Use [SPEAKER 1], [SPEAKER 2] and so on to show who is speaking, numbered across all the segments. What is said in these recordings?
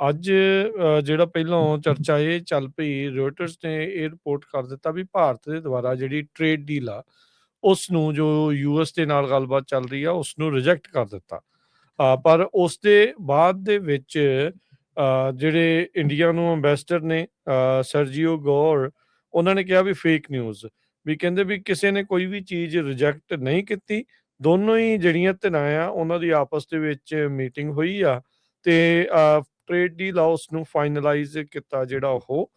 [SPEAKER 1] ਅੱਜ ਜਿਹੜਾ ਪਹਿਲੋਂ ਚਰਚਾ ਇਹ ਚੱਲ ਪਈ, ਰੋਇਟਰਸ ਨੇ ਇਹ ਰਿਪੋਰਟ ਕਰ ਦਿੱਤਾ ਵੀ ਭਾਰਤ ਦੇ ਦੁਆਰਾ ਜਿਹੜੀ ਟ੍ਰੇਡ ਡੀਲ ਆ, ਉਸ ਨੂੰ ਜੋ ਯੂਐਸ ਦੇ ਨਾਲ ਗੱਲਬਾਤ ਚੱਲ ਰਹੀ ਆ, ਉਸ ਨੂੰ ਰਿਜੈਕਟ ਕਰ ਦਿੱਤਾ। ਪਰ ਉਸ ਦੇ ਬਾਅਦ ਦੇ ਵਿੱਚ ਜਿਹੜੇ ਇੰਡੀਆ ਨੂੰ ਅੰਬੈਸਡਰ ਨੇ ਸਰਜੀਓ ਗੌਰ, ਉਹਨਾਂ ਨੇ ਕਿਹਾ ਵੀ ਫੇਕ ਨਿਊਜ਼, ਵੀ ਕਹਿੰਦੇ ਵੀ ਕਿਸੇ ਨੇ ਕੋਈ ਵੀ ਚੀਜ਼ ਰਿਜੈਕਟ ਨਹੀਂ ਕੀਤੀ। ਦੋਨੋਂ ਹੀ ਜਿਹੜੀਆਂ ਧਿਰਾਂ ਆ, ਉਹਨਾਂ ਦੀ ਆਪਸ ਦੇ ਵਿੱਚ ਮੀਟਿੰਗ ਹੋਈ ਆ ਤੇ ਟ੍ਰੇਡ ਡੀਲ ਆ ਉਸ ਨੂੰ ਫਾਈਨਲਾਈਜ਼ ਕੀਤਾ ਜਿਹੜਾ ਉਹ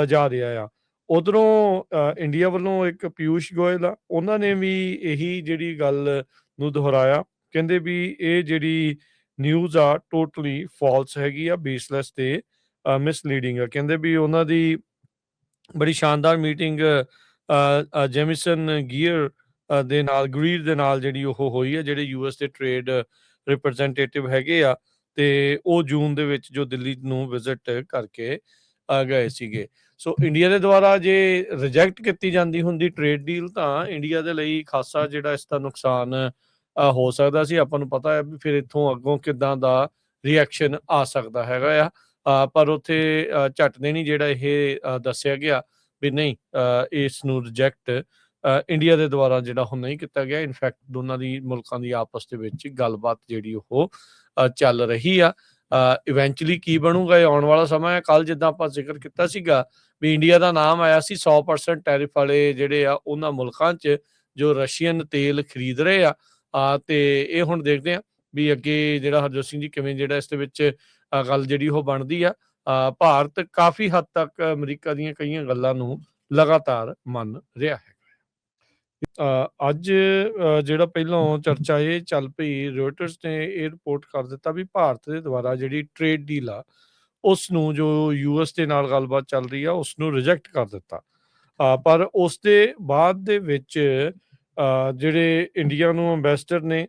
[SPEAKER 1] ਜਾ ਰਿਹਾ ਆ। ਉਧਰੋਂ ਇੰਡੀਆ ਵੱਲੋਂ ਇੱਕ ਪਿਊਸ਼ ਗੋਇਲ ਆ, ਉਹਨਾਂ ਨੇ ਵੀ ਇਹੀ ਜਿਹੜੀ ਗੱਲ ਨੂੰ ਦੁਹਰਾਇਆ। ਕਹਿੰਦੇ ਵੀ ਇਹ ਜਿਹੜੀ ਨਿਊਜ਼ ਆ ਟੋਟਲੀ ਫਾਲਸ ਹੈਗੀ ਆ, ਬੇਸਲੈਸ ਤੇ ਮਿਸਲੀਡਿੰਗ ਆ। ਕਹਿੰਦੇ ਵੀ ਉਹਨਾਂ ਦੀ ਬੜੀ ਸ਼ਾਨਦਾਰ ਮੀਟਿੰਗ ਜੈਮਿਸਨ ਗਰੀਰ ਦੇ ਨਾਲ ਜਿਹੜੀ ਉਹ ਹੋਈ ਆ, ਜਿਹੜੇ ਯੂਐਸ ਦੇ ਟ੍ਰੇਡ ਰਿਪਰੈਜ਼ੈਂਟੇਟਿਵ ਹੈਗੇ ਆ, ਤੇ ਉਹ ਜੂਨ ਦੇ ਵਿੱਚ ਜੋ ਦਿੱਲੀ ਨੂੰ ਵਿਜ਼ਿਟ ਕਰਕੇ ਗਏ ਸੀਗੇ। ਸੋ ਇੰਡੀਆ ਦੇ ਦੁਆਰਾ ਜੇ ਰਿਜੈਕਟ ਕੀਤੀ ਜਾਂਦੀ ਹੁੰਦੀ ਟ੍ਰੇਡ ਡੀਲ, ਤਾਂ ਇੰਡੀਆ ਦੇ ਲਈ ਖਾਸਾ ਜਿਹੜਾ ਇਸ ਦਾ ਨੁਕਸਾਨ ਹੋ ਸਕਦਾ ਸੀ। ਆਪਾਂ ਨੂੰ ਪਤਾ ਹੈ ਵੀ ਫਿਰ ਇੱਥੋਂ ਅੱਗੋਂ ਕਿੱਦਾਂ ਦਾ ਰਿਐਕਸ਼ਨ ਆ ਸਕਦਾ ਹੈਗਾ ਆ। ਪਰ ਉੱਥੇ ਝੱਟ ਦੇ ਨਹੀਂ ਜਿਹੜਾ ਇਹ ਦੱਸਿਆ ਗਿਆ ਵੀ ਨਹੀਂ, ਇਸ ਨੂੰ ਰਿਜੈਕਟ ਇੰਡੀਆ ਦੇ ਦੁਆਰਾ ਜਿਹੜਾ ਹੁਣ ਨਹੀਂ ਕੀਤਾ ਗਿਆ। ਇਨਫੈਕਟ ਦੋਨਾਂ ਦੀ ਮੁਲਕਾਂ ਦੀ ਆਪਸ ਦੇ ਵਿੱਚ ਗੱਲਬਾਤ ਜਿਹੜੀ ਉਹ ਚੱਲ ਰਹੀ ਆ। ਇਵੈਂਚੁਅਲੀ ਕੀ ਬਣੂਗਾ, ਇਹ ਆਉਣ ਵਾਲਾ ਸਮਾਂ ਹੈ। ਕੱਲ ਜਿੱਦਾਂ ਆਪਾਂ ਜ਼ਿਕਰ ਕੀਤਾ ਸੀਗਾ ਵੀ ਇੰਡੀਆ ਦਾ ਨਾਮ ਆਇਆ ਸੀ 100% ਟੈਰਿਫ ਵਾਲੇ ਜਿਹੜੇ ਆ ਉਹਨਾਂ ਮੁਲਕਾਂ 'ਚ ਜੋ ਰਸ਼ੀਅਨ ਤੇਲ ਖਰੀਦ ਰਹੇ ਆ। ਤੇ ਇਹ ਹੁਣ ਦੇਖਦੇ ਆ ਵੀ ਅੱਗੇ ਜਿਹੜਾ ਹਰਜੋਤ ਸਿੰਘ ਜੀ ਕਿਵੇਂ ਜਿਹੜਾ ਇਸ ਦੇ ਵਿੱਚ ਗੱਲ ਜਿਹੜੀ ਉਹ ਬਣਦੀ ਆ। ਭਾਰਤ ਕਾਫੀ ਹੱਦ ਤੱਕ ਅਮਰੀਕਾ ਦੀਆਂ ਕਈਆਂ ਗੱਲਾਂ ਨੂੰ ਲਗਾਤਾਰ ਮੰਨ ਰਿਹਾ ਹੈ। ਅੱਜ ਜਿਹੜਾ ਪਹਿਲੋਂ ਚਰਚਾ ਇਹ ਚੱਲ ਪਈ, ਰੋਇਟਰਸ ਨੇ ਇਹ ਰਿਪੋਰਟ ਕਰ ਦਿੱਤਾ ਵੀ ਭਾਰਤ ਦੇ ਦੁਆਰਾ ਜਿਹੜੀ ਟ੍ਰੇਡ ਡੀਲ ਆ, ਉਸ ਨੂੰ ਜੋ ਯੂਐਸ ਦੇ ਨਾਲ ਗੱਲਬਾਤ ਚੱਲ ਰਹੀ ਆ, ਉਸ ਨੂੰ ਰਿਜੈਕਟ ਕਰ ਦਿੱਤਾ। ਪਰ ਉਸ ਦੇ ਬਾਅਦ ਦੇ ਵਿੱਚ ਜਿਹੜੇ ਇੰਡੀਆ ਨੂੰ ਅੰਬੈਸਡਰ ਨੇ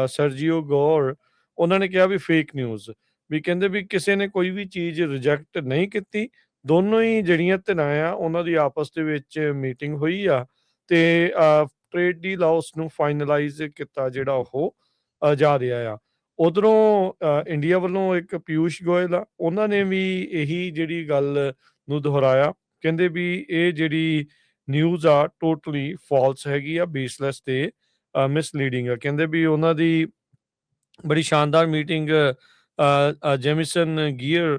[SPEAKER 1] ਸਰਜੀਓ ਗੌਰ, ਉਹਨਾਂ ਨੇ ਕਿਹਾ ਵੀ ਫੇਕ ਨਿਊਜ਼, ਵੀ ਕਹਿੰਦੇ ਵੀ ਕਿਸੇ ਨੇ ਕੋਈ ਵੀ ਚੀਜ਼ ਰਿਜੈਕਟ ਨਹੀਂ ਕੀਤੀ। ਦੋਨੋਂ ਹੀ ਜਿਹੜੀਆਂ ਧਿਰਾਂ ਆ, ਉਹਨਾਂ ਦੀ ਆਪਸ ਦੇ ਵਿੱਚ ਮੀਟਿੰਗ ਹੋਈ ਆ ਤੇ ਟ੍ਰੇਡ ਡੀਲ ਆ ਉਸ ਨੂੰ ਫਾਈਨਲਾਈਜ਼ ਕੀਤਾ ਜਿਹੜਾ ਉਹ ਜਾ ਰਿਹਾ ਆ। ਉਧਰੋਂ ਇੰਡੀਆ ਵੱਲੋਂ ਇੱਕ ਪਿਊਸ਼ ਗੋਇਲ ਆ, ਉਹਨਾਂ ਨੇ ਵੀ ਇਹੀ ਜਿਹੜੀ ਗੱਲ ਨੂੰ ਦੁਹਰਾਇਆ। ਕਹਿੰਦੇ ਵੀ ਇਹ ਜਿਹੜੀ ਨਿਊਜ਼ ਆ ਟੋਟਲੀ ਫਾਲਸ ਹੈਗੀ ਆ, ਬੇਸਲੈਸ ਤੇ ਮਿਸਲੀਡਿੰਗ ਆ। ਕਹਿੰਦੇ ਵੀ ਉਹਨਾਂ ਦੀ ਬੜੀ ਸ਼ਾਨਦਾਰ ਮੀਟਿੰਗ ਜੈਮਿਸਨ ਗਰੀਰ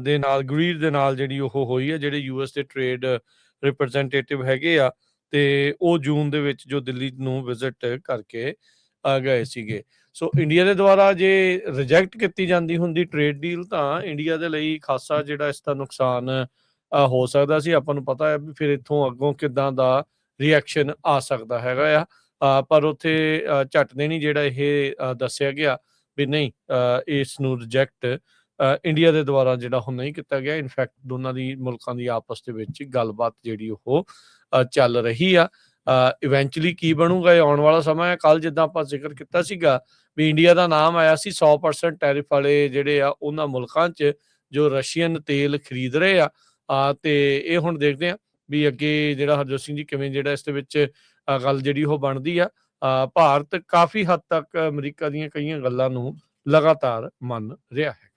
[SPEAKER 1] ਦੇ ਨਾਲ ਜਿਹੜੀ ਉਹ ਹੋਈ ਆ, ਜਿਹੜੇ ਯੂਐਸ ਦੇ ਟ੍ਰੇਡ ਰਿਪਰੈਜ਼ੈਂਟੇਟਿਵ ਹੈਗੇ ਆ, ਤੇ ਉਹ ਜੂਨ ਦੇ ਵਿੱਚ ਜੋ ਦਿੱਲੀ ਨੂੰ ਵਿਜ਼ਿਟ ਕਰਕੇ ਗਏ ਸੀਗੇ। ਸੋ ਇੰਡੀਆ ਦੇ ਦੁਆਰਾ ਜੇ ਰਿਜੈਕਟ ਕੀਤੀ ਜਾਂਦੀ ਹੁੰਦੀ ਟ੍ਰੇਡ ਡੀਲ, ਤਾਂ ਇੰਡੀਆ ਦੇ ਲਈ ਖਾਸਾ ਜਿਹੜਾ ਇਸ ਦਾ ਨੁਕਸਾਨ ਹੋ ਸਕਦਾ ਸੀ। ਆਪਾਂ ਨੂੰ ਪਤਾ ਹੈ ਵੀ ਫਿਰ ਇੱਥੋਂ ਅੱਗੋਂ ਕਿੱਦਾਂ ਦਾ ਰਿਐਕਸ਼ਨ ਆ ਸਕਦਾ ਹੈਗਾ ਆ। ਪਰ ਉੱਥੇ ਝੱਟ ਦੇ ਨਹੀਂ ਜਿਹੜਾ ਇਹ ਦੱਸਿਆ ਗਿਆ ਵੀ ਨਹੀਂ, ਇਸ ਨੂੰ ਰਿਜੈਕਟ ਇੰਡੀਆ ਦੇ ਦੁਆਰਾ ਜਿਹੜਾ ਹੁਣ ਨਹੀਂ ਕੀਤਾ ਗਿਆ। ਇਨਫੈਕਟ ਦੋਨਾਂ ਦੀ ਮੁਲਕਾਂ ਦੀ ਆਪਸ ਦੇ ਵਿੱਚ ਗੱਲਬਾਤ ਜਿਹੜੀ ਉਹ ਚੱਲ ਰਹੀ ਆ। ਇਵੈਂਚੁਅਲੀ ਕੀ ਬਣੂਗਾ, ਇਹ ਆਉਣ ਵਾਲਾ ਸਮਾਂ ਹੈ। ਕੱਲ ਜਿੱਦਾਂ ਆਪਾਂ ਜ਼ਿਕਰ ਕੀਤਾ ਸੀਗਾ ਵੀ ਇੰਡੀਆ ਦਾ ਨਾਮ ਆਇਆ ਸੀ 100% ਟੈਰਿਫ ਵਾਲੇ ਜਿਹੜੇ ਆ ਉਹਨਾਂ ਮੁਲਕਾਂ 'ਚ ਜੋ ਰਸ਼ੀਅਨ ਤੇਲ ਖਰੀਦ ਰਹੇ ਆ। ਤੇ ਇਹ ਹੁਣ ਦੇਖਦੇ ਆ ਵੀ ਅੱਗੇ ਜਿਹੜਾ ਹਰਜੋਤ ਸਿੰਘ ਜੀ ਕਿਵੇਂ ਜਿਹੜਾ ਇਸ ਦੇ ਵਿੱਚ ਗੱਲ ਜਿਹੜੀ ਉਹ ਬਣਦੀ ਆ। ਭਾਰਤ ਕਾਫੀ ਹੱਦ ਤੱਕ ਅਮਰੀਕਾ ਦੀਆਂ ਕਈਆਂ ਗੱਲਾਂ ਨੂੰ ਲਗਾਤਾਰ ਮੰਨ ਰਿਹਾ ਹੈ।